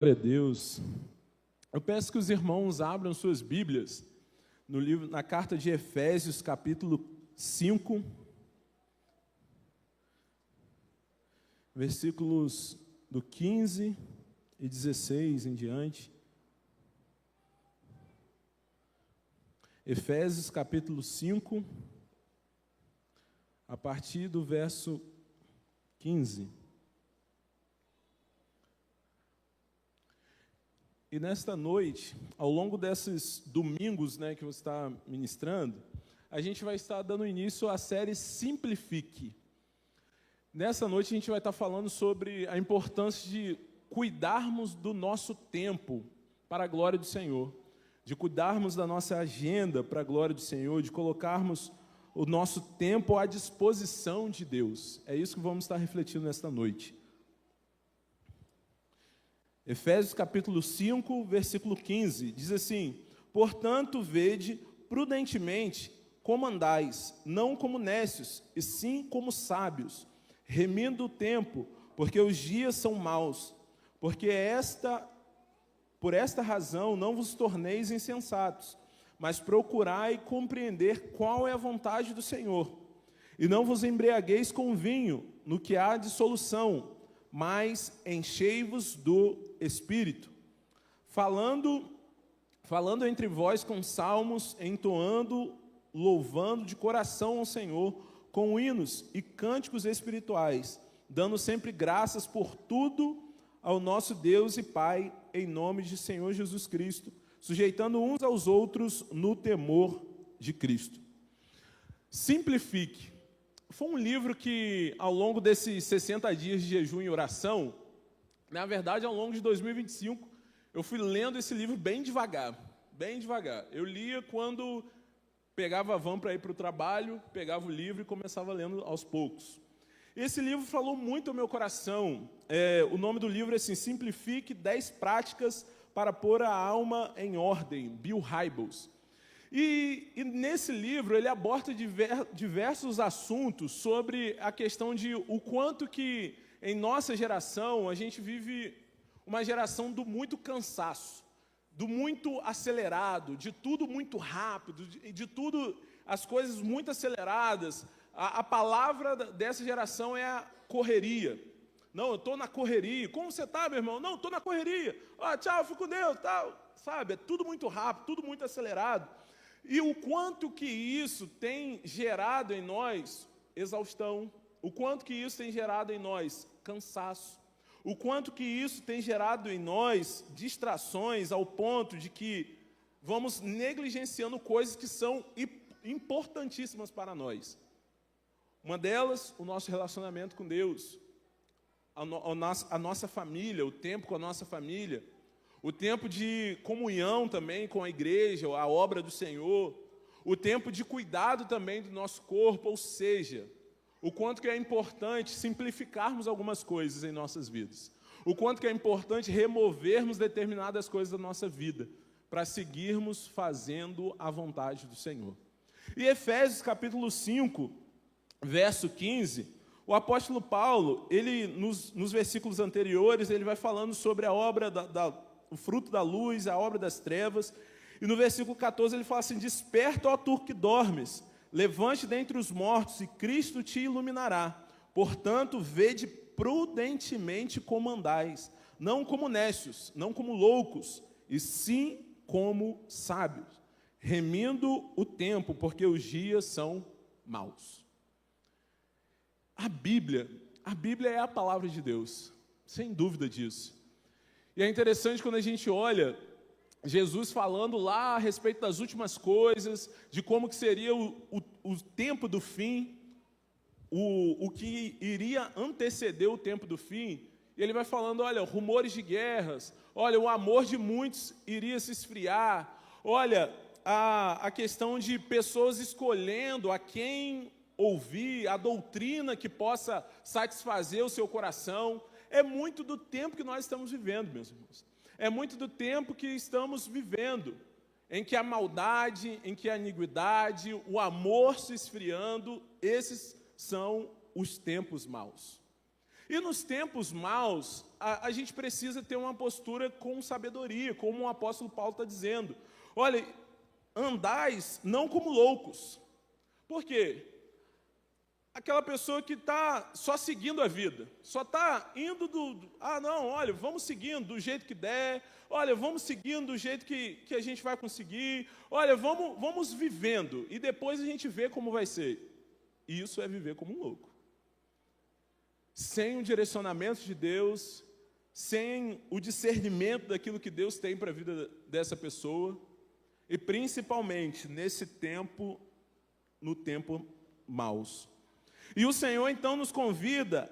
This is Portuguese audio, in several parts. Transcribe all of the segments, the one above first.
Glória a Deus. Eu peço que os irmãos abram suas Bíblias no livro, na carta de Efésios, capítulo 5, versículos do 15 e 16 em diante. Efésios, capítulo 5, a partir do verso 15. E nesta noite, ao longo desses domingos, que você está ministrando, a gente vai estar dando início à série Simplifique. Nessa noite a gente vai estar falando sobre a importância de cuidarmos do nosso tempo para a glória do Senhor, de cuidarmos da nossa agenda para a glória do Senhor, de colocarmos o nosso tempo à disposição de Deus. É isso que vamos estar refletindo nesta noite. Efésios capítulo 5, versículo 15, diz assim: portanto, vede prudentemente como andais, não como nécios, e sim como sábios, remindo o tempo, porque os dias são maus. Por esta razão não vos torneis insensatos, mas procurai compreender qual é a vontade do Senhor. E não vos embriagueis com vinho, no que há dissolução, mas enchei-vos do Espírito, falando entre vós com salmos, entoando, louvando de coração ao Senhor, com hinos e cânticos espirituais, dando sempre graças por tudo ao nosso Deus e Pai, em nome de Senhor Jesus Cristo, sujeitando uns aos outros no temor de Cristo. Simplifique. Foi um livro que, ao longo desses 60 dias de jejum e oração, na verdade, ao longo de 2025, eu fui lendo esse livro bem devagar, bem devagar. Eu lia quando pegava a van para ir para o trabalho, pegava o livro e começava lendo aos poucos. Esse livro falou muito ao meu coração. O nome do livro é assim: Simplifique 10 práticas para pôr a alma em ordem, Bill Hybels. E nesse livro ele aborda diversos assuntos sobre a questão de o quanto que em nossa geração a gente vive uma geração do muito cansaço, do muito acelerado, de tudo muito rápido, de tudo, as coisas muito aceleradas. A palavra dessa geração é a correria. Não, eu estou na correria. Como você está, meu irmão? Não, estou na correria. Tchau, fico com Deus, tal. Sabe, é tudo muito rápido, tudo muito acelerado. E o quanto que isso tem gerado em nós exaustão, o quanto que isso tem gerado em nós cansaço, o quanto que isso tem gerado em nós distrações ao ponto de que vamos negligenciando coisas que são importantíssimas para nós. Uma delas, o nosso relacionamento com Deus, a nossa família, o tempo com a nossa família, o tempo de comunhão também com a igreja, a obra do Senhor, o tempo de cuidado também do nosso corpo, ou seja, o quanto que é importante simplificarmos algumas coisas em nossas vidas, o quanto que é importante removermos determinadas coisas da nossa vida, para seguirmos fazendo a vontade do Senhor. E Efésios capítulo 5, verso 15, o apóstolo Paulo, ele nos versículos anteriores, ele vai falando sobre a obra o fruto da luz, a obra das trevas, e no versículo 14 ele fala assim: desperta, ó tu que dormes, levante dentre os mortos, e Cristo te iluminará. Portanto, vede prudentemente como andais, não como nécios, não como loucos, e sim como sábios, remindo o tempo, porque os dias são maus. A Bíblia é a palavra de Deus, sem dúvida disso. E é interessante quando a gente olha Jesus falando lá a respeito das últimas coisas, de como que seria o tempo do fim, o que iria anteceder o tempo do fim. E ele vai falando, olha, rumores de guerras, olha, o amor de muitos iria se esfriar, olha, a questão de pessoas escolhendo a quem ouvir, a doutrina que possa satisfazer o seu coração. É muito do tempo que nós estamos vivendo, meus irmãos. É muito do tempo que estamos vivendo, em que a maldade, em que a iniquidade, o amor se esfriando, esses são os tempos maus. E nos tempos maus, a gente precisa ter uma postura com sabedoria, como o apóstolo Paulo está dizendo. Olha, andais não como loucos. Por quê? Aquela pessoa que está só seguindo a vida, só está indo não, olha, vamos seguindo do jeito que der, olha, vamos seguindo do jeito que a gente vai conseguir, olha, vamos vivendo, e depois a gente vê como vai ser. Isso é viver como um louco. Sem o direcionamento de Deus, sem o discernimento daquilo que Deus tem para a vida dessa pessoa, e principalmente nesse tempo, no tempo maus. E o Senhor então nos convida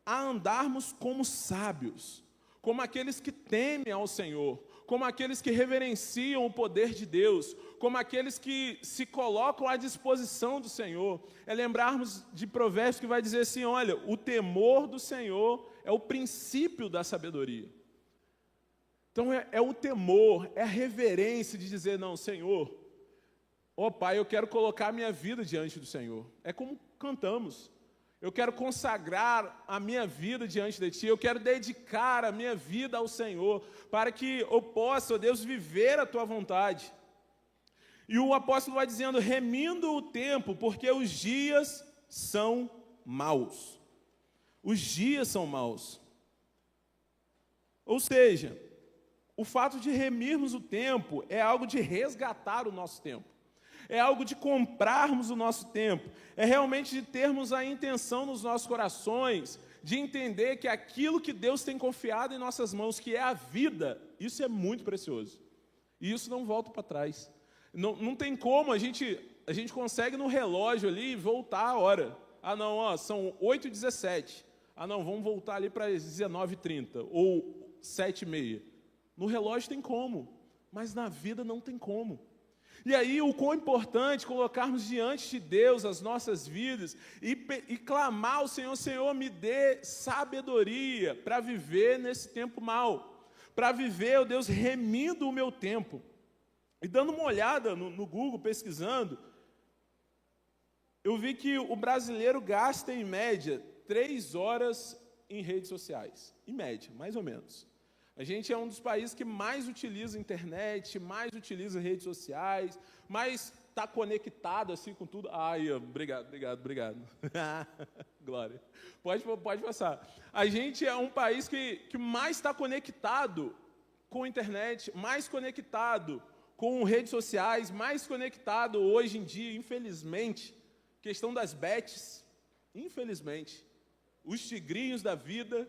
a andarmos como sábios, como aqueles que temem ao Senhor, como aqueles que reverenciam o poder de Deus, como aqueles que se colocam à disposição do Senhor. É lembrarmos de Provérbios que vai dizer assim, olha, o temor do Senhor é o princípio da sabedoria. Então é o temor, é a reverência de dizer, não, Senhor, ó Pai, eu quero colocar a minha vida diante do Senhor. É como cantamos. Eu quero consagrar a minha vida diante de Ti. Eu quero dedicar a minha vida ao Senhor, para que eu possa, ó Deus, viver a Tua vontade. E o apóstolo vai dizendo, remindo o tempo, porque os dias são maus. Os dias são maus. Ou seja, o fato de remirmos o tempo é algo de resgatar o nosso tempo. É algo de comprarmos o nosso tempo, é realmente de termos a intenção nos nossos corações, de entender que aquilo que Deus tem confiado em nossas mãos, que é a vida, isso é muito precioso. E isso não volta para trás. Não tem como, a gente consegue no relógio ali voltar a hora. Ah não, ó, são 8h17. Ah não, vamos voltar ali para 19h30, ou 7h30. No relógio tem como, mas na vida não tem como. E aí o quão importante colocarmos diante de Deus as nossas vidas e clamar ao Senhor, Senhor, me dê sabedoria para viver nesse tempo mau, para viver, ó Deus, remindo o meu tempo. E dando uma olhada no Google, pesquisando, eu vi que o brasileiro gasta em média 3 horas em redes sociais, em média, mais ou menos. A gente é um dos países que mais utiliza a internet, mais utiliza redes sociais, mais está conectado assim com tudo. Ai, obrigado. Glória. Pode passar. A gente é um país que mais está conectado com a internet, mais conectado com redes sociais, mais conectado hoje em dia, infelizmente, questão das bets, infelizmente, os tigrinhos da vida,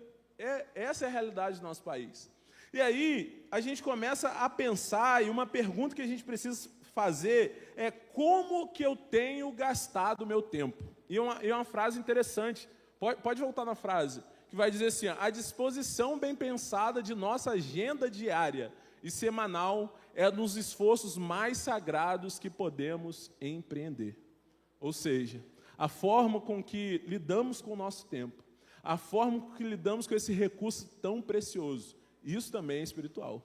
essa é a realidade do nosso país. E aí, a gente começa a pensar, e uma pergunta que a gente precisa fazer é como que eu tenho gastado o meu tempo? E uma frase interessante, pode voltar na frase, que vai dizer assim, a disposição bem pensada de nossa agenda diária e semanal é nos esforços mais sagrados que podemos empreender. Ou seja, a forma com que lidamos com o nosso tempo, a forma com que lidamos com esse recurso tão precioso, isso também é espiritual.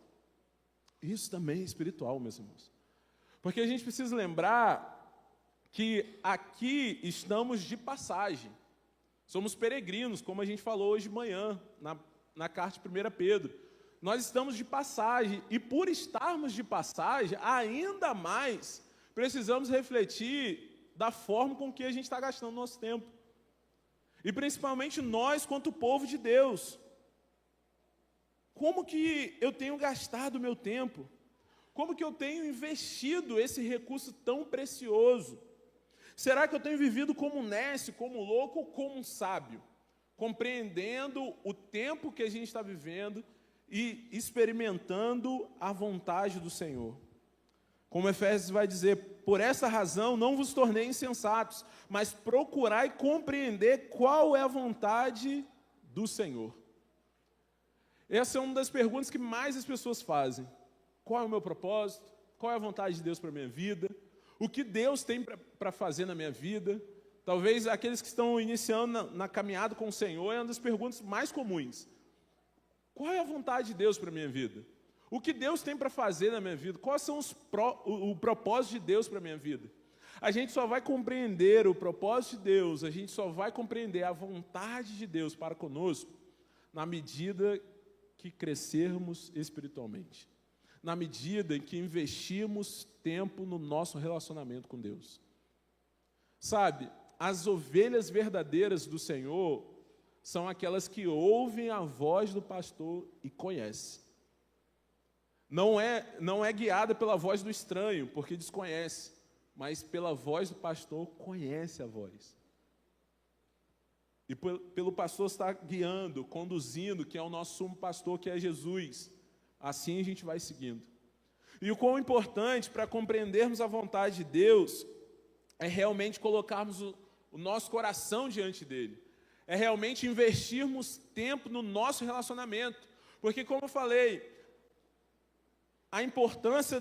Isso também é espiritual, meus irmãos. Porque a gente precisa lembrar que aqui estamos de passagem. Somos peregrinos, como a gente falou hoje de manhã, na carta de 1 Pedro. Nós estamos de passagem, e por estarmos de passagem, ainda mais precisamos refletir da forma com que a gente está gastando o nosso tempo. E principalmente nós, quanto povo de Deus. Como que eu tenho gastado o meu tempo? Como que eu tenho investido esse recurso tão precioso? Será que eu tenho vivido como um nécio, como um louco ou como um sábio? Compreendendo o tempo que a gente está vivendo e experimentando a vontade do Senhor. Como Efésios vai dizer, por essa razão não vos tornei insensatos, mas procurai compreender qual é a vontade do Senhor. Essa é uma das perguntas que mais as pessoas fazem. Qual é o meu propósito? Qual é a vontade de Deus para a minha vida? O que Deus tem para fazer na minha vida? Talvez aqueles que estão iniciando na caminhada com o Senhor, é uma das perguntas mais comuns. Qual é a vontade de Deus para a minha vida? O que Deus tem para fazer na minha vida? Quais são o propósito de Deus para a minha vida? A gente só vai compreender o propósito de Deus, a gente só vai compreender a vontade de Deus para conosco na medida que crescermos espiritualmente, na medida em que investimos tempo no nosso relacionamento com Deus. Sabe, as ovelhas verdadeiras do Senhor são aquelas que ouvem a voz do pastor e conhecem. Não é guiada pela voz do estranho, porque desconhece, mas pela voz do pastor, conhece a voz. E pelo pastor estar guiando, conduzindo, que é o nosso sumo pastor, que é Jesus. Assim a gente vai seguindo. E o quão importante para compreendermos a vontade de Deus é realmente colocarmos o nosso coração diante dele. É realmente investirmos tempo no nosso relacionamento. Porque, como eu falei, a importância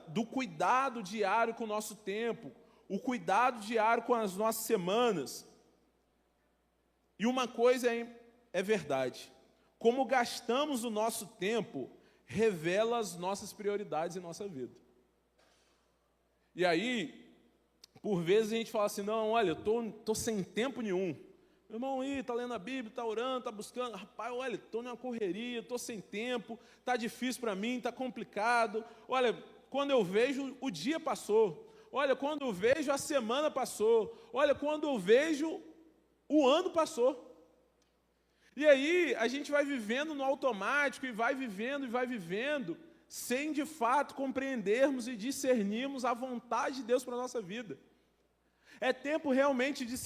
do cuidado diário com o nosso tempo, o cuidado diário com as nossas semanas. E uma coisa é verdade, como gastamos o nosso tempo revela as nossas prioridades em nossa vida. E aí, por vezes a gente fala assim, não, olha, eu tô sem tempo nenhum. Meu irmão, está lendo a Bíblia, está orando, está buscando. Rapaz, olha, estou numa correria, estou sem tempo, está difícil para mim, está complicado. Olha, quando eu vejo, o dia passou. Olha, quando eu vejo, a semana passou. Olha, quando eu vejo, o ano passou. E aí, a gente vai vivendo no automático, e vai vivendo, sem de fato compreendermos e discernirmos a vontade de Deus para a nossa vida. É tempo realmente de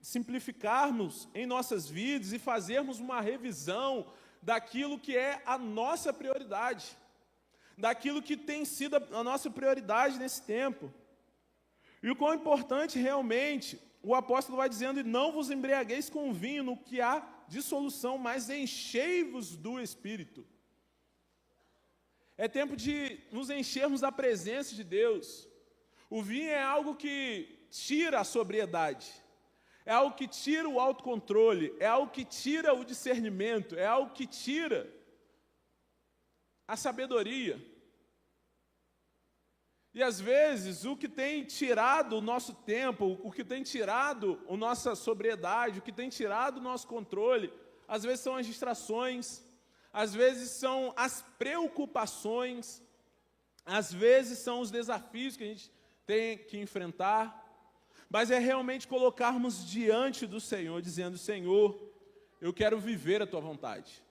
simplificarmos em nossas vidas e fazermos uma revisão daquilo que é a nossa prioridade, daquilo que tem sido a nossa prioridade nesse tempo. E o quão importante realmente, o apóstolo vai dizendo, e não vos embriagueis com vinho, no que há dissolução, mas enchei-vos do Espírito. É tempo de nos enchermos da presença de Deus. O vinho é algo que tira a sobriedade, é algo que tira o autocontrole, é algo que tira o discernimento, é algo que tira a sabedoria. E às vezes o que tem tirado o nosso tempo, o que tem tirado a nossa sobriedade, o que tem tirado o nosso controle, às vezes são as distrações, às vezes são as preocupações, às vezes são os desafios que a gente tem que enfrentar, mas é realmente colocarmos diante do Senhor, dizendo, Senhor, eu quero viver a Tua vontade.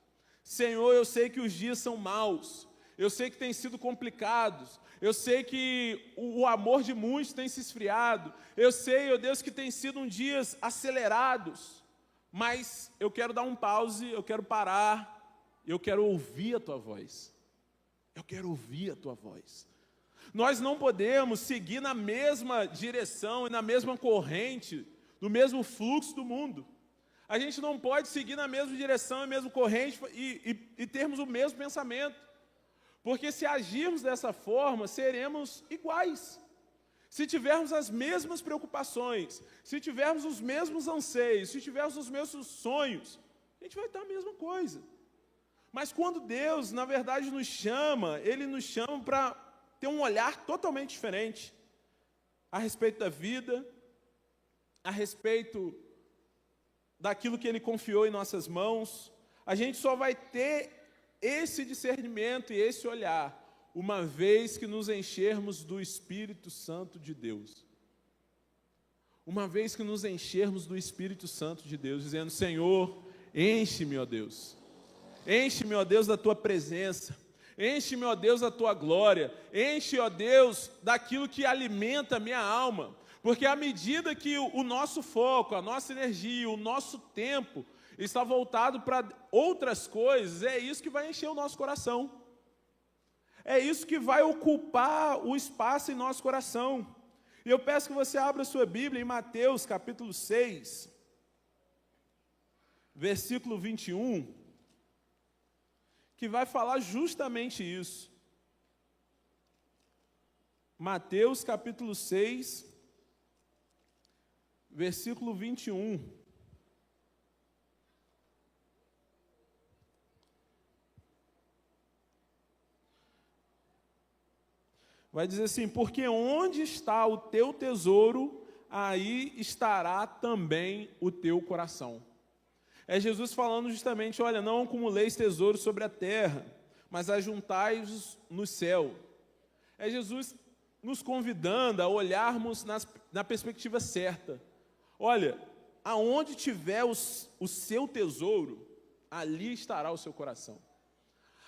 Senhor, eu sei que os dias são maus, eu sei que têm sido complicados, eu sei que o amor de muitos tem se esfriado, eu sei, ó Deus, que tem sido dias acelerados, mas eu quero dar um pause, eu quero parar, eu quero ouvir a Tua voz. Eu quero ouvir a Tua voz. Nós não podemos seguir na mesma direção e na mesma corrente, no mesmo fluxo do mundo. A gente não pode seguir na mesma direção e mesma corrente e termos o mesmo pensamento. Porque se agirmos dessa forma, seremos iguais. Se tivermos as mesmas preocupações, se tivermos os mesmos anseios, se tivermos os mesmos sonhos, a gente vai estar a mesma coisa. Mas quando Deus, na verdade, nos chama, Ele nos chama para ter um olhar totalmente diferente a respeito da vida, a respeito daquilo que Ele confiou em nossas mãos. A gente só vai ter esse discernimento e esse olhar uma vez que nos enchermos do Espírito Santo de Deus. Uma vez que nos enchermos do Espírito Santo de Deus, dizendo, Senhor, enche-me, ó Deus. Enche-me, ó Deus, da Tua presença. Enche-me, ó Deus, da Tua glória. Enche, ó Deus, daquilo que alimenta a minha alma. Porque à medida que o nosso foco, a nossa energia, o nosso tempo está voltado para outras coisas, é isso que vai encher o nosso coração. É isso que vai ocupar o espaço em nosso coração. E eu peço que você abra a sua Bíblia em Mateus capítulo 6, versículo 21, que vai falar justamente isso. Mateus capítulo 6, versículo 21. Vai dizer assim, porque onde está o teu tesouro, aí estará também o teu coração. É Jesus falando justamente, olha, não acumuleis tesouros sobre a terra, mas ajuntai-os no céu. É Jesus nos convidando a olharmos na perspectiva certa. Olha, aonde tiver o seu tesouro, ali estará o seu coração.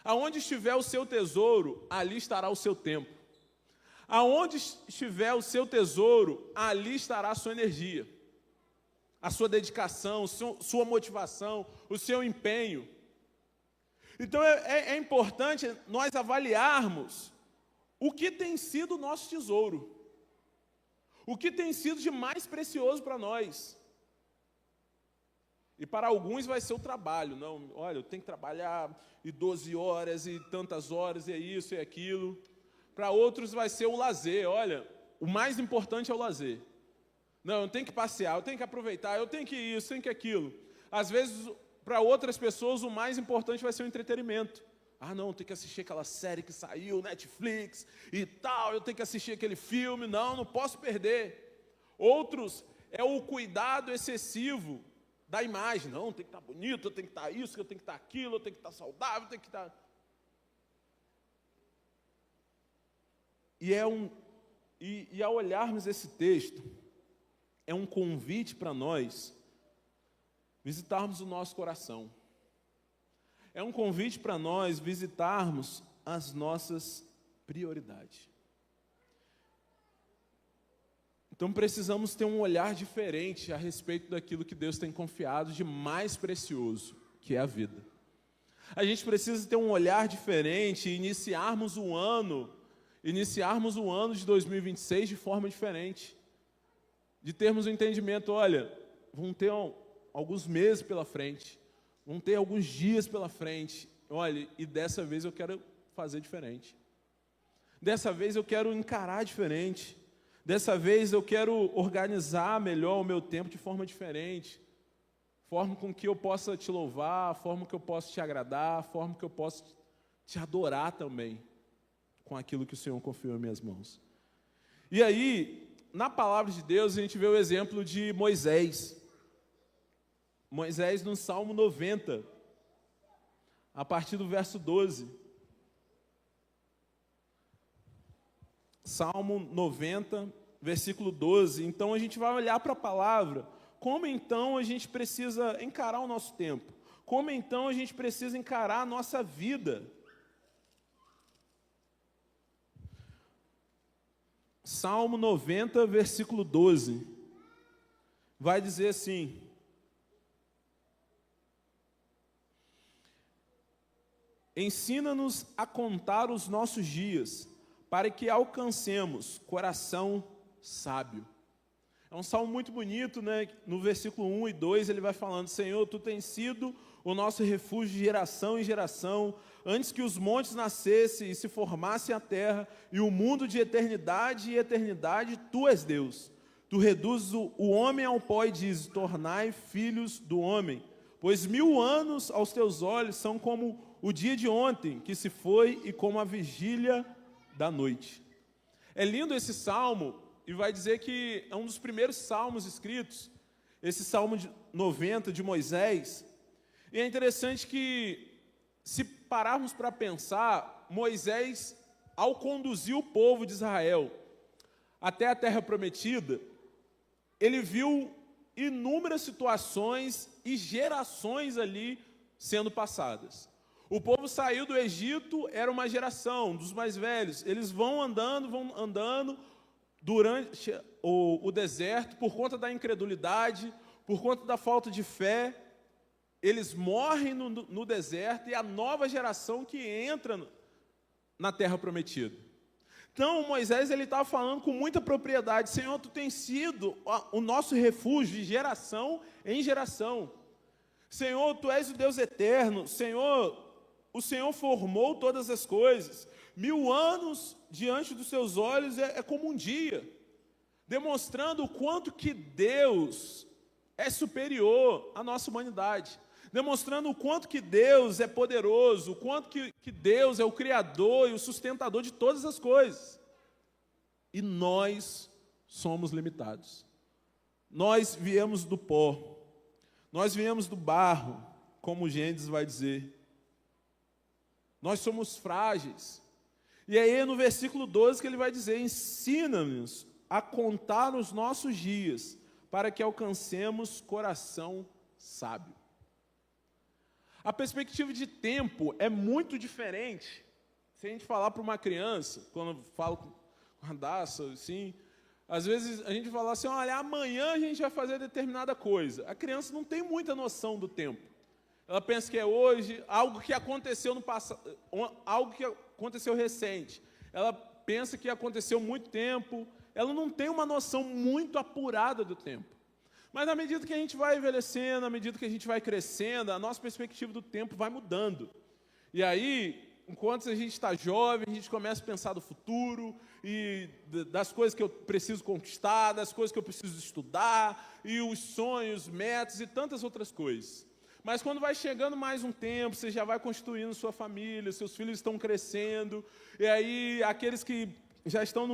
Aonde estiver o seu tesouro, ali estará o seu tempo. Aonde estiver o seu tesouro, ali estará a sua energia, a sua dedicação, sua motivação, o seu empenho. Então é importante nós avaliarmos o que tem sido o nosso tesouro, o que tem sido de mais precioso para nós. E para alguns vai ser o trabalho, não, olha, eu tenho que trabalhar e 12 horas e tantas horas, e é isso e aquilo. Para outros vai ser o lazer, olha, o mais importante é o lazer. Não, eu tenho que passear, eu tenho que aproveitar, eu tenho que isso, eu tenho que aquilo. Às vezes, para outras pessoas, o mais importante vai ser o entretenimento. Ah, não, eu tenho que assistir aquela série que saiu, Netflix e tal, eu tenho que assistir aquele filme, não posso perder. Outros, é o cuidado excessivo da imagem. Não, tem que estar bonito, eu tenho que estar isso, eu tenho que estar aquilo, eu tenho que estar saudável, eu tenho que estar... E ao olharmos esse texto, é um convite para nós visitarmos o nosso coração. É um convite para nós visitarmos as nossas prioridades. Então precisamos ter um olhar diferente a respeito daquilo que Deus tem confiado de mais precioso, que é a vida. A gente precisa ter um olhar diferente e iniciarmos o ano de 2026 de forma diferente. De termos um entendimento, olha, vão ter alguns meses pela frente, vão ter alguns dias pela frente, olha, e dessa vez eu quero fazer diferente. Dessa vez eu quero encarar diferente. Dessa vez eu quero organizar melhor o meu tempo de forma diferente. Forma com que eu possa te louvar, forma que eu possa te agradar, forma que eu possa te adorar também, com aquilo que o Senhor confiou em minhas mãos. E aí, na palavra de Deus, a gente vê o exemplo de Moisés. Moisés no Salmo 90, a partir do verso 12. Salmo 90, versículo 12. Então a gente vai olhar para a palavra. Como então a gente precisa encarar o nosso tempo? Como então a gente precisa encarar a nossa vida? Salmo 90, versículo 12, vai dizer assim: ensina-nos a contar os nossos dias, para que alcancemos coração sábio. É um salmo muito bonito, né? No versículo 1 e 2 ele vai falando: Senhor, Tu tens sido o nosso refúgio de geração em geração, antes que os montes nascessem e se formassem a terra, e o mundo de eternidade e eternidade, Tu és Deus. Tu reduzes o homem ao pó e dizes: tornai filhos do homem. Pois 1000 anos aos Teus olhos são como o dia de ontem, que se foi, e como a vigília da noite. É lindo esse salmo, e vai dizer que é um dos primeiros salmos escritos, esse Salmo 90 de Moisés. E é interessante que, se pararmos para pensar, Moisés, ao conduzir o povo de Israel até a terra prometida, ele viu inúmeras situações e gerações ali sendo passadas. O povo saiu do Egito, era uma geração dos mais velhos. Eles vão andando durante o deserto, por conta da incredulidade, por conta da falta de fé. Eles morrem no deserto, e a nova geração que entra na terra prometida. Então Moisés estava falando com muita propriedade: Senhor, Tu tens sido o nosso refúgio de geração em geração. Senhor, Tu és o Deus eterno. Senhor, o Senhor formou todas as coisas. 1000 anos diante dos Seus olhos é como um dia, demonstrando o quanto que Deus é superior à nossa humanidade, demonstrando o quanto que Deus é poderoso, o quanto que Deus é o Criador e o sustentador de todas as coisas. E nós somos limitados. Nós viemos do pó. Nós viemos do barro, como Gênesis vai dizer. Nós somos frágeis. E aí no versículo 12 que ele vai dizer: ensina-nos a contar os nossos dias, para que alcancemos coração sábio. A perspectiva de tempo é muito diferente. Se a gente falar para uma criança, quando eu falo com a Daça, assim, às vezes a gente fala assim: olha, amanhã a gente vai fazer determinada coisa. A criança não tem muita noção do tempo. Ela pensa que é hoje, algo que aconteceu no passado, algo que aconteceu recente. Ela pensa que aconteceu muito tempo. Ela não tem uma noção muito apurada do tempo. Mas na medida que a gente vai envelhecendo, na medida que a gente vai crescendo, a nossa perspectiva do tempo vai mudando. E aí, enquanto a gente está jovem, a gente começa a pensar do futuro, e das coisas que eu preciso conquistar, das coisas que eu preciso estudar, e os sonhos, metas e tantas outras coisas. Mas quando vai chegando mais um tempo, você já vai constituindo sua família, seus filhos estão crescendo, e aí aqueles que já estão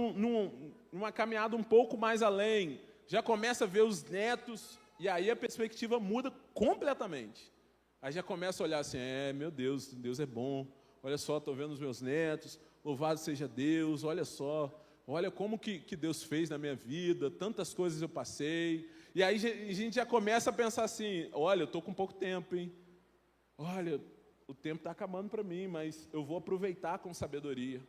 numa caminhada um pouco mais além, já começa a ver os netos, e aí a perspectiva muda completamente. Aí já começa a olhar assim: meu Deus, Deus é bom, olha só, estou vendo os meus netos, louvado seja Deus, olha só, olha como que Deus fez na minha vida, tantas coisas eu passei. E aí a gente já começa a pensar assim: olha, eu estou com pouco tempo, hein? Olha, o tempo está acabando para mim, mas eu vou aproveitar com sabedoria.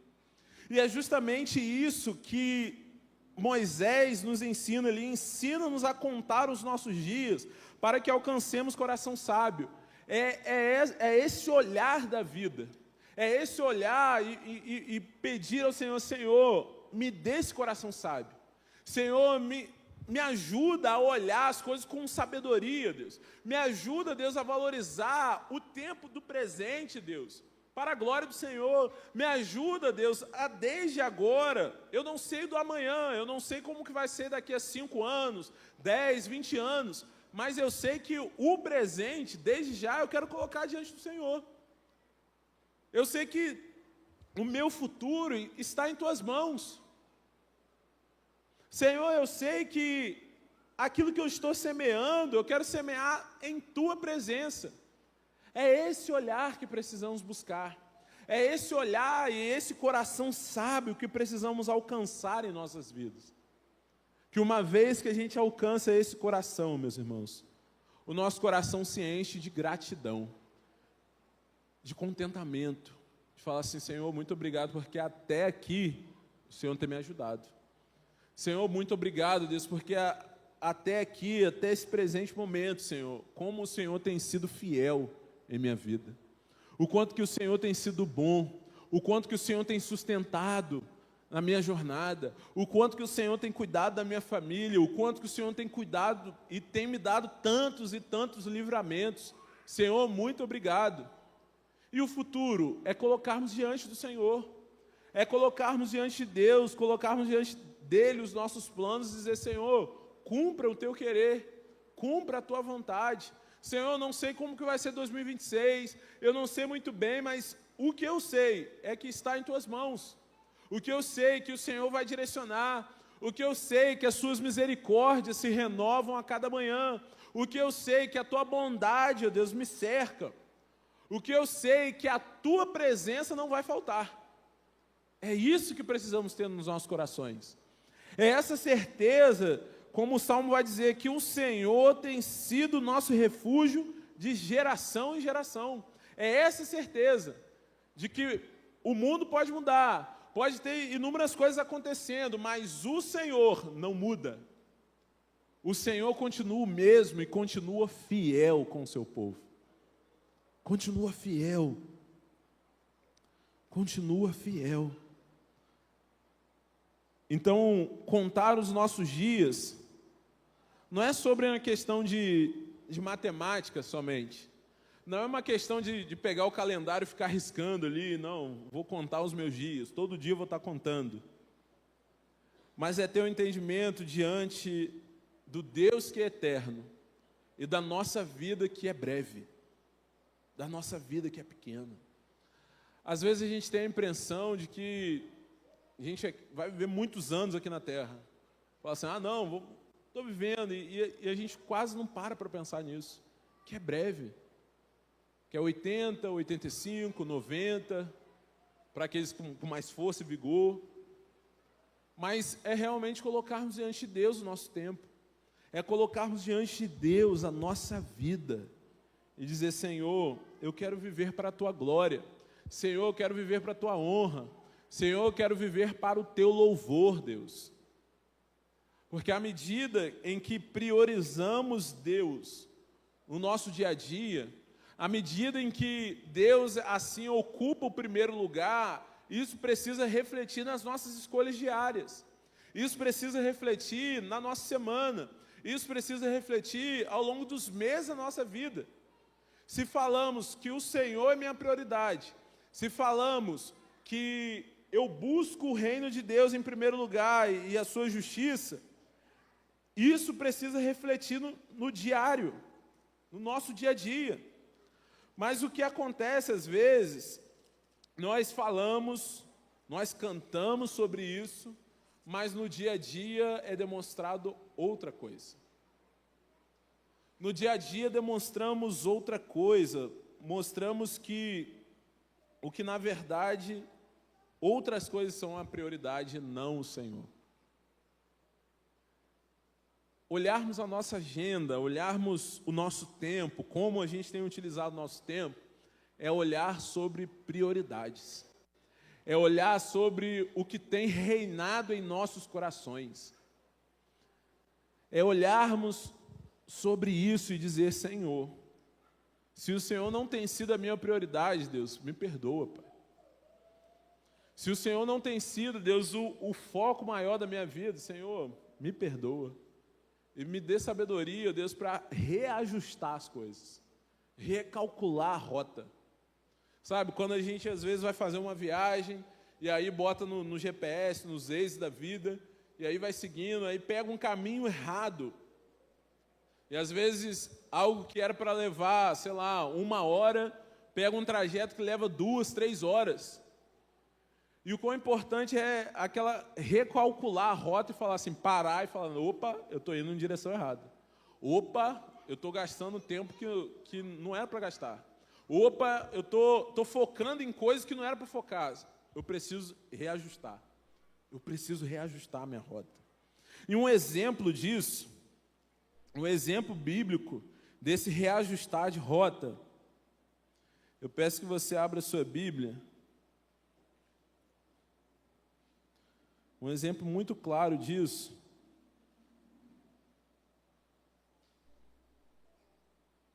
E é justamente isso que Moisés nos ensina ali: ensina-nos a contar os nossos dias, para que alcancemos coração sábio. É esse olhar da vida, é esse olhar e pedir ao Senhor: Senhor, me dê esse coração sábio. Senhor, me ajuda a olhar as coisas com sabedoria, Deus. Me ajuda, Deus, a valorizar o tempo do presente, Deus, para a glória do Senhor. Me ajuda, Deus, a desde agora, eu não sei do amanhã, eu não sei como que vai ser daqui a 5 anos, 10, 20 anos, mas eu sei que o presente, desde já, eu quero colocar diante do Senhor. Eu sei que o meu futuro está em Tuas mãos. Senhor, eu sei que aquilo que eu estou semeando, eu quero semear em Tua presença. É esse olhar que precisamos buscar. É esse olhar e esse coração sábio que precisamos alcançar em nossas vidas. Que uma vez que a gente alcança esse coração, meus irmãos, o nosso coração se enche de gratidão, de contentamento, de falar assim: Senhor, muito obrigado, porque até aqui o Senhor tem me ajudado. Senhor, muito obrigado, Deus, porque até aqui, até esse presente momento, Senhor, como o Senhor tem sido fiel em minha vida, o quanto que o Senhor tem sido bom, o quanto que o Senhor tem sustentado na minha jornada, o quanto que o Senhor tem cuidado da minha família, o quanto que o Senhor tem cuidado e tem me dado tantos e tantos livramentos. Senhor, muito obrigado. E o futuro é colocarmos diante do Senhor, é colocarmos diante de Deus, colocarmos diante dele os nossos planos e dizer: Senhor, cumpra o Teu querer, cumpra a Tua vontade. Senhor, eu não sei como que vai ser 2026, eu não sei muito bem, mas o que eu sei é que está em Tuas mãos. O que eu sei é que o Senhor vai direcionar. O que eu sei é que as Suas misericórdias se renovam a cada manhã. O que eu sei é que a Tua bondade, ó Deus, me cerca. O que eu sei é que a Tua presença não vai faltar. É isso que precisamos ter nos nossos corações. É essa certeza, como o Salmo vai dizer, que o Senhor tem sido nosso refúgio de geração em geração. É essa certeza de que o mundo pode mudar, pode ter inúmeras coisas acontecendo, mas o Senhor não muda. O Senhor continua o mesmo e continua fiel com o seu povo. Continua fiel. Continua fiel. Então, contar os nossos dias não é sobre uma questão de matemática somente. Não é uma questão de pegar o calendário e ficar riscando ali. Não, vou contar os meus dias. Todo dia eu vou estar contando. Mas é ter um entendimento diante do Deus que é eterno e da nossa vida que é breve, da nossa vida que é pequena. Às vezes a gente tem a impressão de que a gente vai viver muitos anos aqui na Terra. Fala assim, não, estou vivendo, e a gente quase não para pensar nisso, que é breve, que é 80, 85, 90, para aqueles com mais força e vigor, mas é realmente colocarmos diante de Deus o nosso tempo, é colocarmos diante de Deus a nossa vida, e dizer, Senhor, eu quero viver para a Tua glória, Senhor, eu quero viver para a Tua honra, Senhor, eu quero viver para o Teu louvor, Deus. Porque à medida em que priorizamos Deus no nosso dia a dia, à medida em que Deus assim ocupa o primeiro lugar, isso precisa refletir nas nossas escolhas diárias. Isso precisa refletir na nossa semana. Isso precisa refletir ao longo dos meses da nossa vida. Se falamos que o Senhor é minha prioridade, se falamos que eu busco o reino de Deus em primeiro lugar e a sua justiça, isso precisa refletir no diário, no nosso dia a dia. Mas o que acontece às vezes, nós falamos, nós cantamos sobre isso, mas no dia a dia é demonstrado outra coisa. No dia a dia demonstramos outra coisa, mostramos que o que na verdade outras coisas são a prioridade, não o Senhor. Olharmos a nossa agenda, olharmos o nosso tempo, como a gente tem utilizado o nosso tempo, é olhar sobre prioridades. É olhar sobre o que tem reinado em nossos corações. É olharmos sobre isso e dizer, Senhor, se o Senhor não tem sido a minha prioridade, Deus, me perdoa, Pai. Se o Senhor não tem sido, Deus, o foco maior da minha vida, Senhor, me perdoa. E me dê sabedoria, Deus, para reajustar as coisas, recalcular a rota. Sabe, quando a gente às vezes vai fazer uma viagem, e aí bota no GPS, nos Waze da vida, e aí vai seguindo, aí pega um caminho errado. E às vezes algo que era para levar, sei lá, 1 hora, pega um trajeto que leva 2, 3 horas. E o quão importante é aquela recalcular a rota e falar assim, parar e falar, opa, eu estou indo em direção errada. Opa, eu estou gastando tempo que não era para gastar. Opa, eu estou focando em coisas que não era para focar. Eu preciso reajustar. Eu preciso reajustar a minha rota. E um exemplo disso, um exemplo bíblico desse reajustar de rota, eu peço que você abra a sua Bíblia. Um exemplo muito claro disso.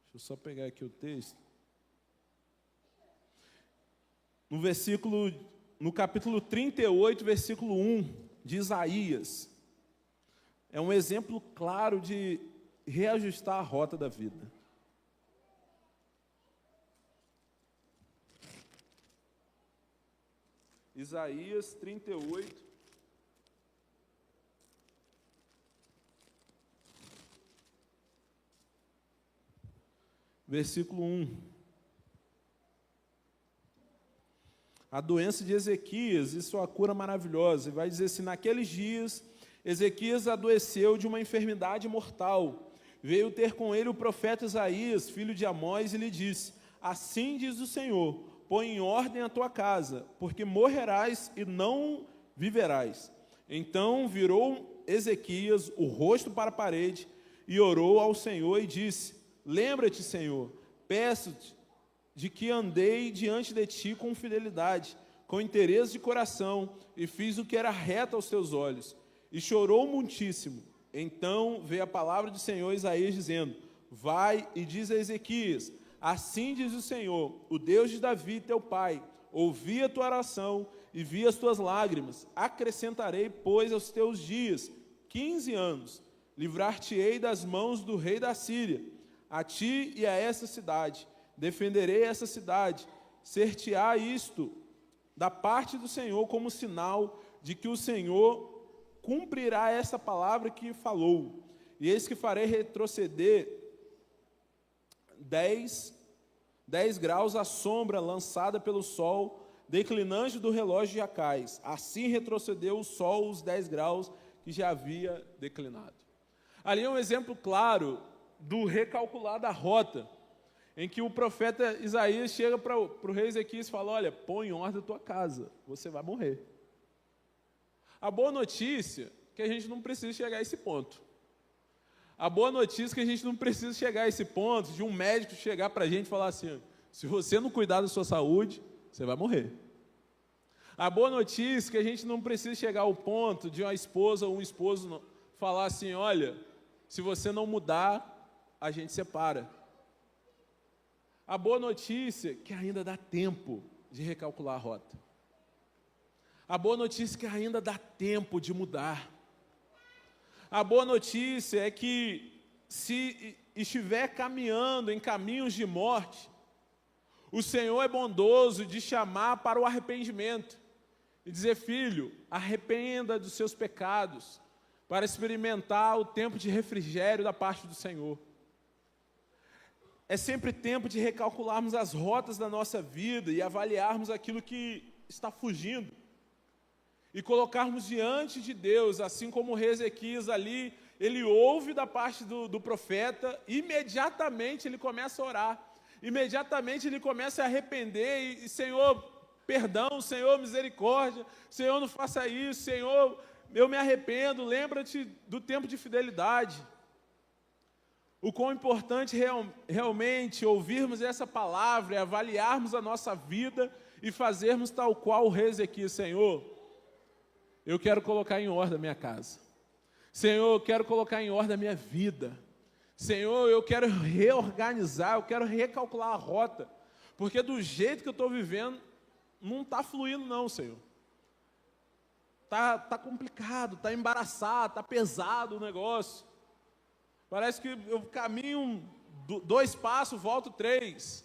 Deixa eu só pegar aqui o texto. No capítulo 38, versículo 1 de Isaías. É um exemplo claro de reajustar a rota da vida. Isaías 38. Versículo 1. A doença de Ezequias e sua cura maravilhosa. E vai dizer assim, naqueles dias, Ezequias adoeceu de uma enfermidade mortal. Veio ter com ele o profeta Isaías, filho de Amós, e lhe disse, assim diz o Senhor, põe em ordem a tua casa, porque morrerás e não viverás. Então virou Ezequias o rosto para a parede e orou ao Senhor e disse, lembra-te, Senhor, peço-te de que andei diante de ti com fidelidade, com interesse de coração, e fiz o que era reto aos teus olhos. E chorou muitíssimo. Então veio a palavra do Senhor a Isaías, dizendo, vai e diz a Ezequias, assim diz o Senhor, o Deus de Davi, teu pai, ouvi a tua oração e vi as tuas lágrimas. Acrescentarei, pois, aos teus dias 15 anos. Livrar-te-ei das mãos do rei da Síria. A ti e a essa cidade, defenderei essa cidade, ser-te-á isto da parte do Senhor como sinal de que o Senhor cumprirá essa palavra que falou. E eis que farei retroceder 10 graus a sombra lançada pelo sol declinante do relógio já cais. Assim retrocedeu o sol os 10 graus que já havia declinado. Ali é um exemplo claro do recalcular da rota, em que o profeta Isaías chega para o rei Ezequias e fala: olha, põe em ordem a tua casa, você vai morrer. A boa notícia é que a gente não precisa chegar a esse ponto. A boa notícia é que a gente não precisa chegar a esse ponto de um médico chegar para a gente e falar assim: se você não cuidar da sua saúde, você vai morrer. A boa notícia é que a gente não precisa chegar ao ponto de uma esposa ou um esposo falar assim: olha, se você não mudar, a gente separa. A boa notícia é que ainda dá tempo de recalcular a rota. A boa notícia é que ainda dá tempo de mudar. A boa notícia é que, se estiver caminhando em caminhos de morte, o Senhor é bondoso de chamar para o arrependimento e dizer: filho, arrependa dos seus pecados, para experimentar o tempo de refrigério da parte do Senhor. É sempre tempo de recalcularmos as rotas da nossa vida e avaliarmos aquilo que está fugindo e colocarmos diante de Deus, assim como o rei Ezequias ali, ele ouve da parte do profeta, imediatamente ele começa a orar, imediatamente ele começa a arrepender e Senhor, perdão, Senhor, misericórdia, Senhor, não faça isso, Senhor, eu me arrependo, lembra-te do tempo de fidelidade. O quão importante realmente ouvirmos essa palavra e avaliarmos a nossa vida e fazermos tal qual o rei Ezequias: Senhor, eu quero colocar em ordem a minha casa. Senhor, eu quero colocar em ordem a minha vida. Senhor, eu quero reorganizar, eu quero recalcular a rota, porque do jeito que eu estou vivendo, não está fluindo não, Senhor. Tá complicado, está embaraçado, está pesado o negócio. Parece que eu caminho 2 passos, volto 3.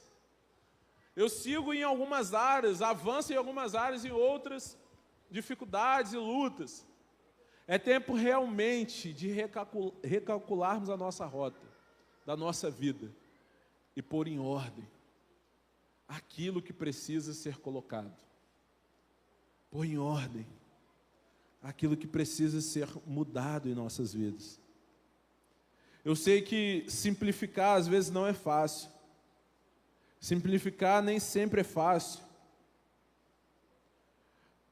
Eu sigo em algumas áreas, avanço em algumas áreas, em outras dificuldades e lutas. É tempo realmente de recalcularmos a nossa rota, da nossa vida, e pôr em ordem aquilo que precisa ser colocado. Pôr em ordem aquilo que precisa ser mudado em nossas vidas. Eu sei que simplificar às vezes não é fácil. Simplificar nem sempre é fácil.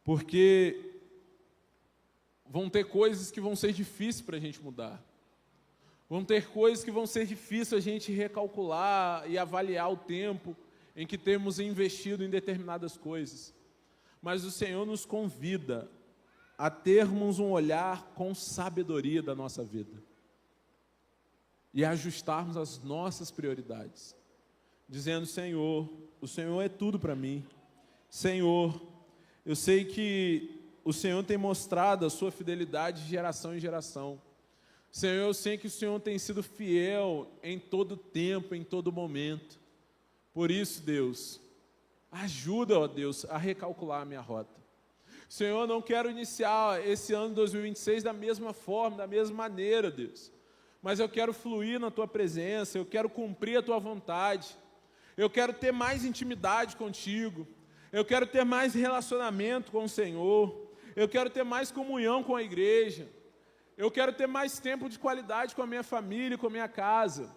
Porque vão ter coisas que vão ser difíceis para a gente mudar. Vão ter coisas que vão ser difíceis a gente recalcular e avaliar o tempo em que temos investido em determinadas coisas. Mas o Senhor nos convida a termos um olhar com sabedoria da nossa vida e ajustarmos as nossas prioridades, dizendo: Senhor, o Senhor é tudo para mim. Senhor, eu sei que o Senhor tem mostrado a sua fidelidade de geração em geração. Senhor, eu sei que o Senhor tem sido fiel em todo tempo, em todo momento. Por isso, Deus, ajuda, ó Deus, a recalcular a minha rota. Senhor, eu não quero iniciar esse ano de 2026 da mesma forma, da mesma maneira, Deus. Mas eu quero fluir na Tua presença, eu quero cumprir a Tua vontade. Eu quero ter mais intimidade contigo. Eu quero ter mais relacionamento com o Senhor. Eu quero ter mais comunhão com a igreja. Eu quero ter mais tempo de qualidade com a minha família, com a minha casa.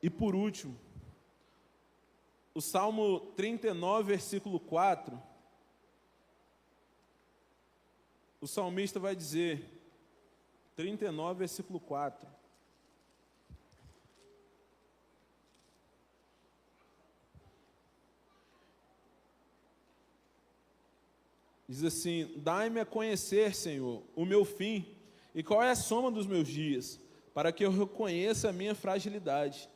E por último, o Salmo 39, versículo 4, o salmista vai dizer, 39, versículo 4, diz assim: dai-me a conhecer, Senhor, o meu fim, e qual é a soma dos meus dias, para que eu reconheça a minha fragilidade.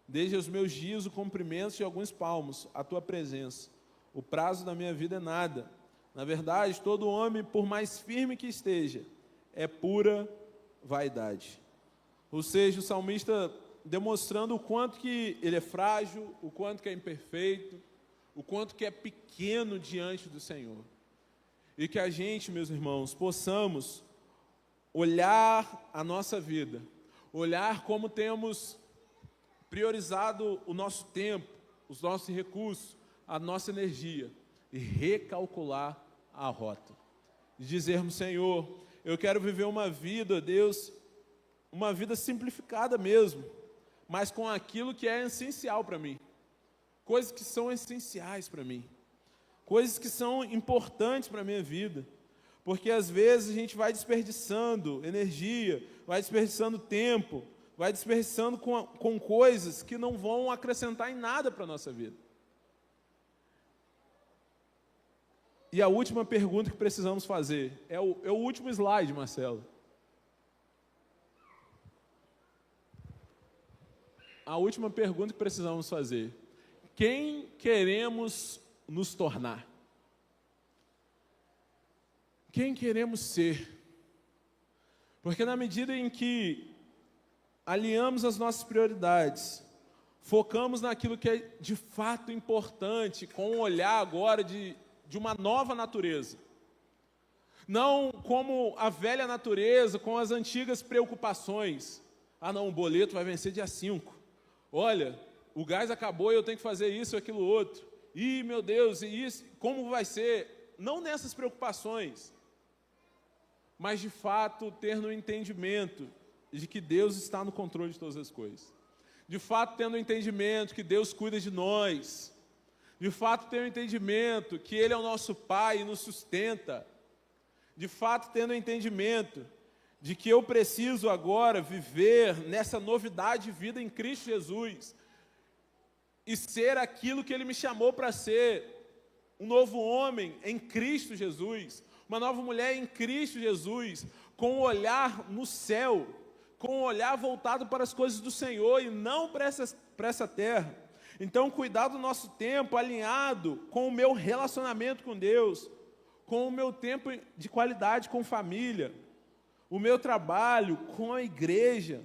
Desde os meus dias o comprimento de alguns palmos, a tua presença. O prazo da minha vida é nada. Na verdade, todo homem, por mais firme que esteja, é pura vaidade. Ou seja, o salmista demonstrando o quanto que ele é frágil, o quanto que é imperfeito, o quanto que é pequeno diante do Senhor. E que a gente, meus irmãos, possamos olhar a nossa vida, olhar como temos priorizado o nosso tempo, os nossos recursos, a nossa energia e recalcular a rota. E dizermos: Senhor, eu quero viver uma vida, Deus, uma vida simplificada mesmo, mas com aquilo que é essencial para mim. Coisas que são essenciais para mim. Coisas que são importantes para a minha vida. Porque às vezes a gente vai desperdiçando energia, vai desperdiçando tempo, vai desperdiçando com coisas que não vão acrescentar em nada para a nossa vida. E a última pergunta que precisamos fazer é o último slide, Marcelo. A última pergunta que precisamos fazer: quem queremos nos tornar? Quem queremos ser? Porque na medida em que alinhamos as nossas prioridades, focamos naquilo que é de fato importante, com um olhar agora de uma nova natureza. Não como a velha natureza, com as antigas preocupações. Ah não, o boleto vai vencer dia 5. Olha, o gás acabou e eu tenho que fazer isso ou aquilo outro. Ih, meu Deus, e isso, como vai ser? Não nessas preocupações, mas de fato ter no entendimento de que Deus está no controle de todas as coisas. De fato tendo o entendimento que Deus cuida de nós. De fato tendo o entendimento que Ele é o nosso Pai e nos sustenta. De fato tendo o entendimento de que eu preciso agora viver nessa novidade de vida em Cristo Jesus e ser aquilo que Ele me chamou para ser, um novo homem em Cristo Jesus, uma nova mulher em Cristo Jesus, com um olhar no céu, com um olhar voltado para as coisas do Senhor e não para essa terra. Então, cuidar do nosso tempo alinhado com o meu relacionamento com Deus, com o meu tempo de qualidade com família, o meu trabalho com a igreja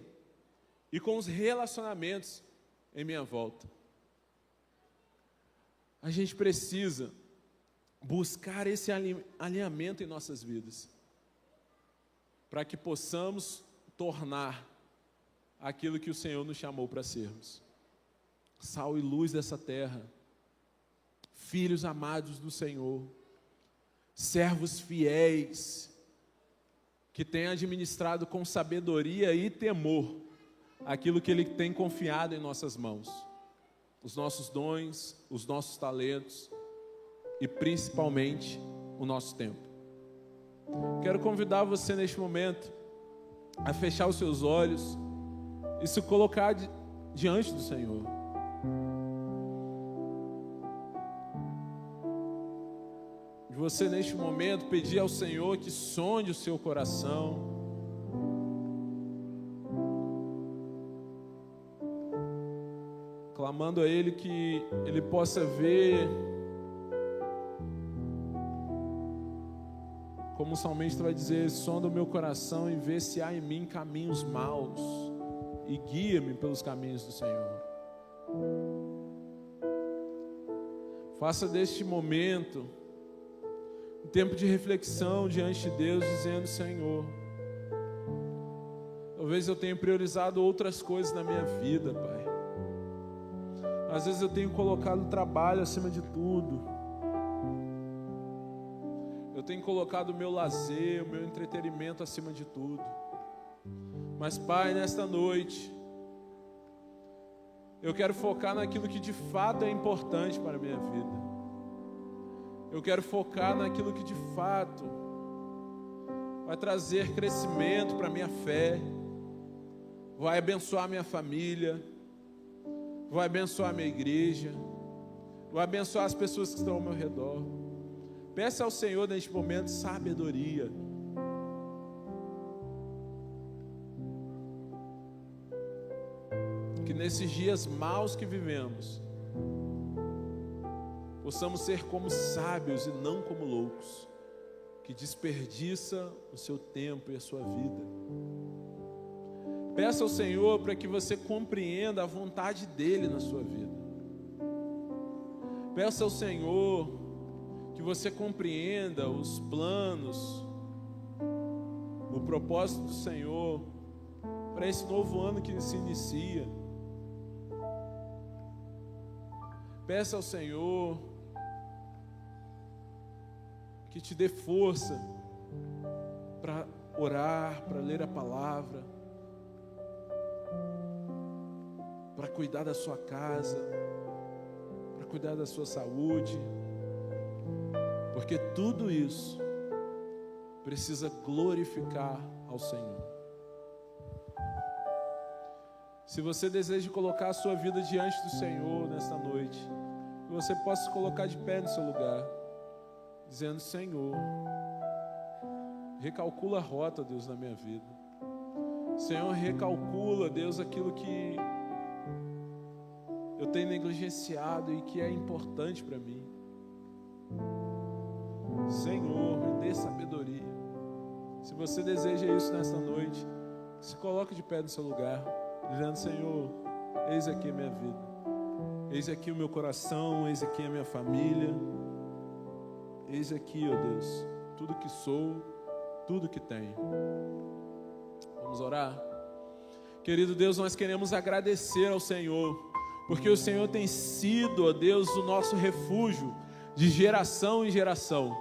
e com os relacionamentos em minha volta. A gente precisa buscar esse alinhamento em nossas vidas, para que possamos tornar aquilo que o Senhor nos chamou para sermos: sal e luz dessa terra, filhos amados do Senhor, servos fiéis, que têm administrado com sabedoria e temor aquilo que Ele tem confiado em nossas mãos, os nossos dons, os nossos talentos e principalmente o nosso tempo. Quero convidar você neste momento a fechar os seus olhos e se colocar diante do Senhor. De você neste momento pedir ao Senhor que sonde o seu coração, clamando a Ele que Ele possa ver, como o salmista vai dizer: sonda o meu coração e vê se há em mim caminhos maus e guia-me pelos caminhos do Senhor. Faça deste momento um tempo de reflexão diante de Deus, dizendo: Senhor, talvez eu tenha priorizado outras coisas na minha vida, Pai. Às vezes eu tenho colocado o trabalho acima de tudo. Eu tenho colocado o meu lazer, o meu entretenimento acima de tudo. Mas, Pai, nesta noite, eu quero focar naquilo que de fato é importante para a minha vida. Eu quero focar naquilo que de fato vai trazer crescimento para a minha fé, vai abençoar a minha família, vai abençoar a minha igreja, vai abençoar as pessoas que estão ao meu redor. Peça ao Senhor neste momento sabedoria. Que nesses dias maus que vivemos, possamos ser como sábios e não como loucos, que desperdiça o seu tempo e a sua vida. Peça ao Senhor para que você compreenda a vontade dEle na sua vida. Peça ao Senhor que você compreenda os planos, o propósito do Senhor para esse novo ano que se inicia. Peça ao Senhor que te dê força para orar, para ler a palavra, para cuidar da sua casa, para cuidar da sua saúde, porque tudo isso precisa glorificar ao Senhor. Se você deseja colocar a sua vida diante do Senhor nesta noite, que você possa se colocar de pé no seu lugar, dizendo: Senhor, recalcula a rota, Deus, na minha vida. Senhor, recalcula, Deus, aquilo que eu tenho negligenciado e que é importante para mim. Senhor, me dê sabedoria. Se você deseja isso nesta noite, se coloque de pé no seu lugar, dizendo: Senhor, eis aqui a minha vida, eis aqui o meu coração, eis aqui a minha família, eis aqui, ó Deus, tudo que sou, tudo que tenho. Vamos orar? Querido Deus, nós queremos agradecer ao Senhor, porque o Senhor tem sido, ó Deus, o nosso refúgio de geração em geração.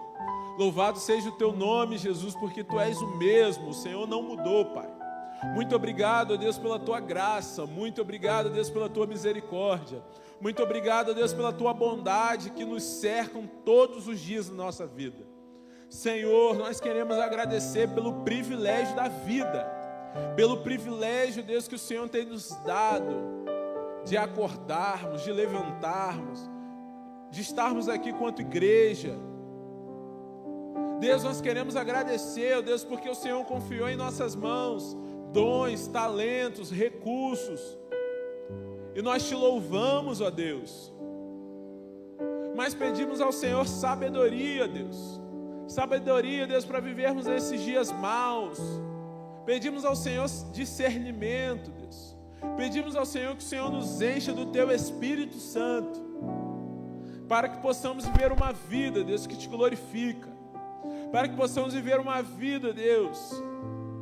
Louvado seja o teu nome, Jesus, porque tu és o mesmo, o Senhor não mudou, Pai. Muito obrigado, ó Deus, pela tua graça. Muito obrigado, ó Deus, pela tua misericórdia. Muito obrigado, ó Deus, pela tua bondade que nos cercam todos os dias da nossa vida. Senhor, nós queremos agradecer pelo privilégio da vida, pelo privilégio, Deus, que o Senhor tem nos dado de acordarmos, de levantarmos, de estarmos aqui quanto igreja. Deus, nós queremos agradecer, ó Deus, porque o Senhor confiou em nossas mãos dons, talentos, recursos, e nós te louvamos, ó Deus, mas pedimos ao Senhor sabedoria, Deus, para vivermos esses dias maus. Pedimos ao Senhor discernimento, Deus, pedimos ao Senhor que o Senhor nos encha do teu Espírito Santo, para que possamos viver uma vida, Deus, que te glorifica, para que possamos viver uma vida, Deus,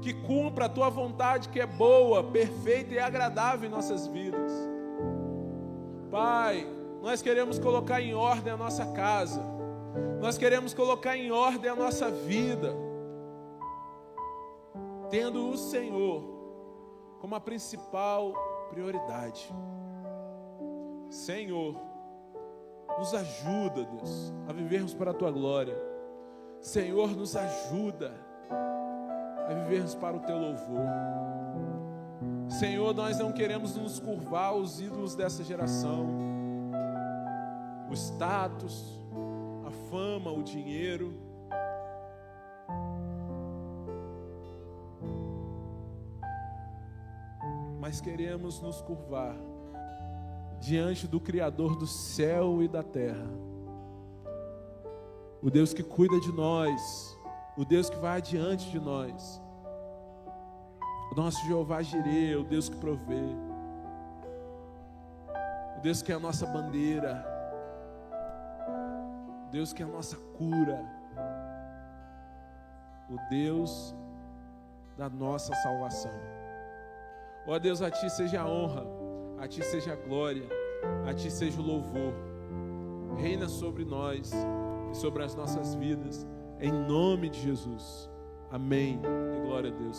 que cumpra a tua vontade, que é boa, perfeita e agradável em nossas vidas. Pai, nós queremos colocar em ordem a nossa casa, nós queremos colocar em ordem a nossa vida, tendo o Senhor como a principal prioridade. Senhor, nos ajuda, Deus, a vivermos para a tua glória. Senhor, nos ajuda a vivermos para o teu louvor. Senhor, nós não queremos nos curvar aos ídolos dessa geração, o status, a fama, o dinheiro. Mas queremos nos curvar diante do Criador do céu e da terra, o Deus que cuida de nós, o Deus que vai adiante de nós, o nosso Jeová Jirê, o Deus que provê, o Deus que é a nossa bandeira, o Deus que é a nossa cura, o Deus da nossa salvação. Ó Deus, a Ti seja a honra, a Ti seja a glória, a Ti seja o louvor. Reina sobre nós e sobre as nossas vidas, em nome de Jesus. Amém e glória a Deus.